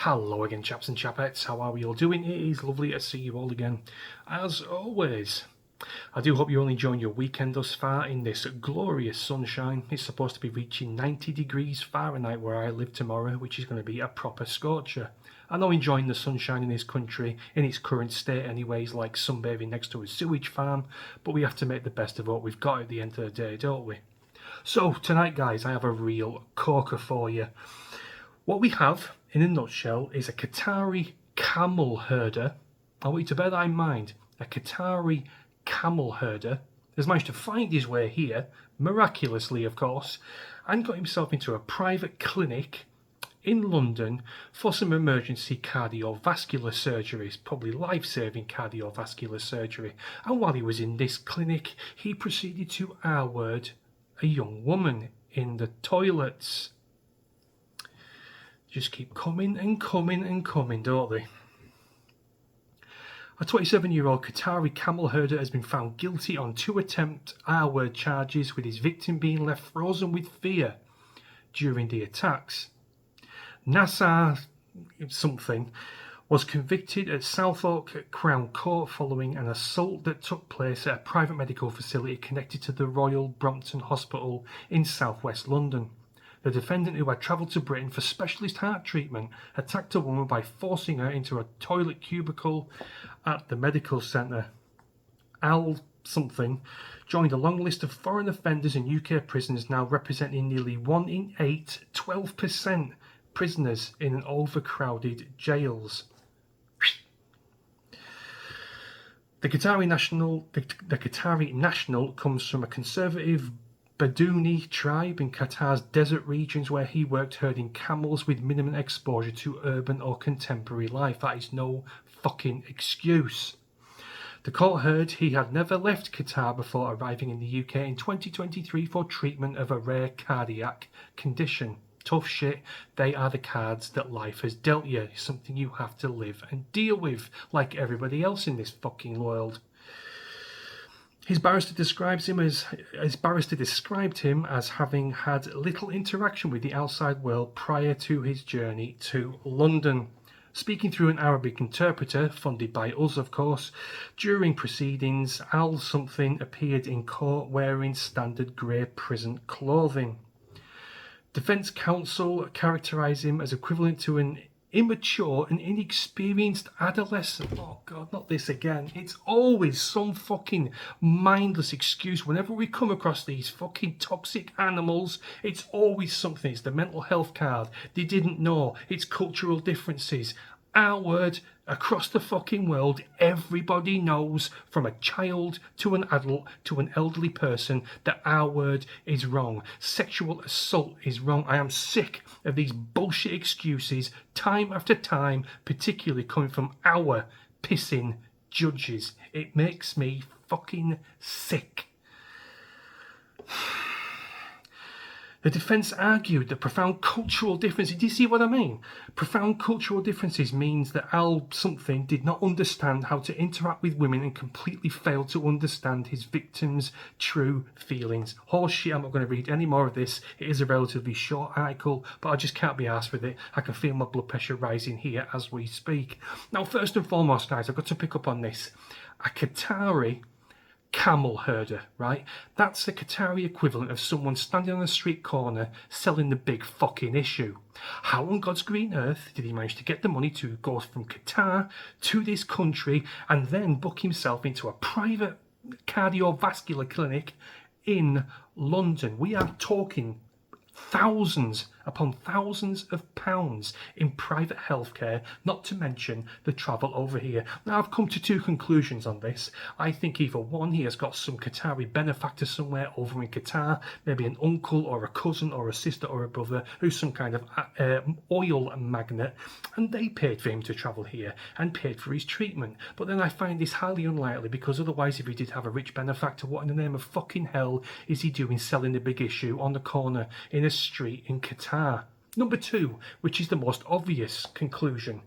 Hello again, chaps and chapettes, how are we all doing? It is lovely to see you all again, as always. I do hope you're all enjoying your weekend thus far in this glorious sunshine. It's supposed to be reaching 90 degrees Fahrenheit where I live tomorrow, which is going to be a proper scorcher. I know enjoying the sunshine in this country, in its current state anyways, like sunbathing next to a sewage farm, but we have to make the best of what we've got at the end of the day, don't we? So tonight, guys, I have a real corker for you. What we have, in a nutshell, is a Qatari camel herder. I want you to bear that in mind. A Qatari camel herder has managed to find his way here, miraculously of course, and got himself into a private clinic in London for some emergency cardiovascular surgeries, probably life-saving cardiovascular surgery. And while he was in this clinic, he proceeded to R-word a young woman in the toilets. Just keep coming and coming and coming, don't they? A 27-year-old Qatari camel herder has been found guilty on 2 attempt R-word charges, with his victim being left frozen with fear during the attacks. Nassar something was convicted at Southwark Crown Court following an assault that took place at a private medical facility connected to the Royal Brompton Hospital in southwest London. The defendant, who had travelled to Britain for specialist heart treatment, attacked a woman by forcing her into a toilet cubicle at the medical centre. Al something joined a long list of foreign offenders in UK prisons, now representing nearly 1 in 8, 12% prisoners in overcrowded jails. The Qatari national comes from a conservative Badouni tribe in Qatar's desert regions, where he worked herding camels with minimum exposure to urban or contemporary life. That is no fucking excuse. The court heard he had never left Qatar before arriving in the UK in 2023 for treatment of a rare cardiac condition. Tough shit, they are the cards that life has dealt you. Something you have to live and deal with, like everybody else in this fucking world. His barrister described him as having had little interaction with the outside world prior to his journey to London. Speaking through an Arabic interpreter, funded by us of course, during proceedings, Al something appeared in court wearing standard grey prison clothing. Defence counsel characterised him as equivalent to an immature and inexperienced adolescent. Oh god, not this again. It's always some fucking mindless excuse. Whenever we come across these fucking toxic animals, it's always something. It's the mental health card. They didn't know. It's cultural differences. Our word, across the fucking world, everybody knows, from a child to an adult to an elderly person, that our word is wrong. Sexual assault is wrong. I am sick of these bullshit excuses time after time, particularly coming from our pissing judges. It makes me fucking sick. The defence argued that profound cultural differences, do you see what I mean? Profound cultural differences means that Al something did not understand how to interact with women and completely failed to understand his victim's true feelings. Horseshit, I'm not going to read any more of this. It is a relatively short article, but I just can't be arsed with it. I can feel my blood pressure rising here as we speak. Now, first and foremost, guys, I've got to pick up on this. A Qatari camel herder, right? That's the Qatari equivalent of someone standing on a street corner selling the big fucking issue. How on God's green earth did he manage to get the money to go from Qatar to this country and then book himself into a private cardiovascular clinic in London? We are talking thousands upon thousands of pounds in private healthcare, not to mention the travel over here. Now, I've come to 2 conclusions on this. I think either one, he has got some Qatari benefactor somewhere over in Qatar, maybe an uncle or a cousin or a sister or a brother who's some kind of oil magnate, and they paid for him to travel here and paid for his treatment. But then I find this highly unlikely, because otherwise, if he did have a rich benefactor, what in the name of fucking hell is he doing selling the big issue on the corner in a street in Qatar? Number 2, which is the most obvious conclusion,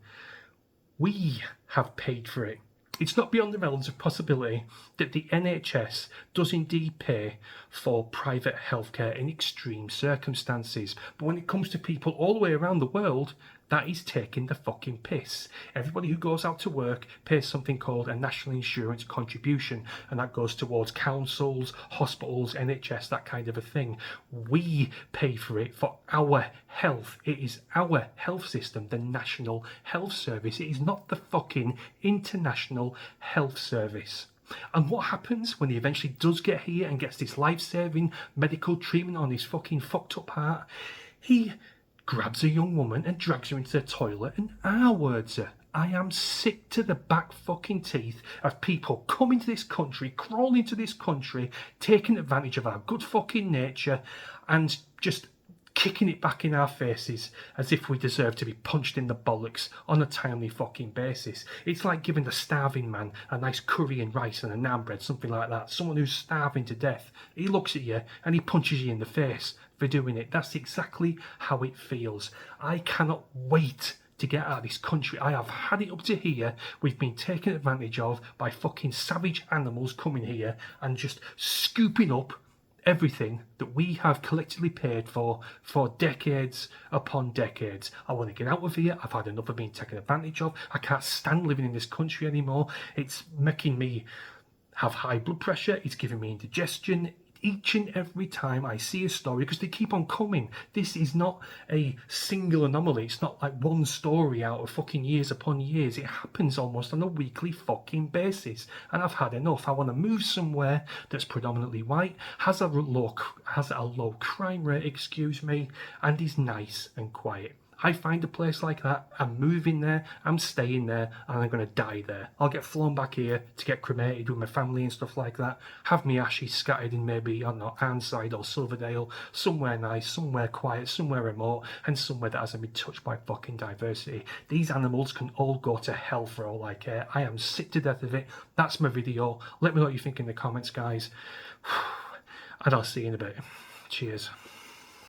we have paid for it. It's not beyond the realms of possibility that the NHS does indeed pay for private healthcare in extreme circumstances. But when it comes to people all the way around the world, that is taking the fucking piss. Everybody who goes out to work pays something called a national insurance contribution, and that goes towards councils, hospitals, NHS, that kind of a thing. We pay for it for our health. It is our health system, the National Health Service. It is not the fucking International Health Service. And what happens when he eventually does get here and gets this life-saving medical treatment on his fucking fucked up heart? He grabs a young woman and drags her into the toilet and R-words her. I am sick to the back fucking teeth of people coming to this country, crawling into this country, taking advantage of our good fucking nature and just kicking it back in our faces as if we deserve to be punched in the bollocks on a timely fucking basis. It's like giving the starving man a nice curry and rice and a naan bread, something like that. Someone who's starving to death. He looks at you and he punches you in the face for doing it. That's exactly how it feels. I cannot wait to get out of this country. I have had it up to here. We've been taken advantage of by fucking savage animals coming here and just scooping up everything that we have collectively paid for decades upon decades. I want to get out of here. I've had enough of being taken advantage of. I can't stand living in this country anymore. It's making me have high blood pressure. It's giving me indigestion each and every time I see a story, because they keep on coming. This is not a single anomaly. It's not like one story out of fucking years upon years. It happens almost on a weekly fucking basis, and I've had enough. I want to move somewhere that's predominantly white, has a low crime rate, excuse me, and is nice and quiet. I find a place like that, I'm moving there, I'm staying there, and I'm going to die there. I'll get flown back here to get cremated with my family and stuff like that, have me ashes scattered in maybe, I don't know, Arnside or Silverdale, somewhere nice, somewhere quiet, somewhere remote, and somewhere that hasn't been touched by fucking diversity. These animals can all go to hell for all I care. I am sick to death of it. That's my video. Let me know what you think in the comments, guys. And I'll see you in a bit. Cheers.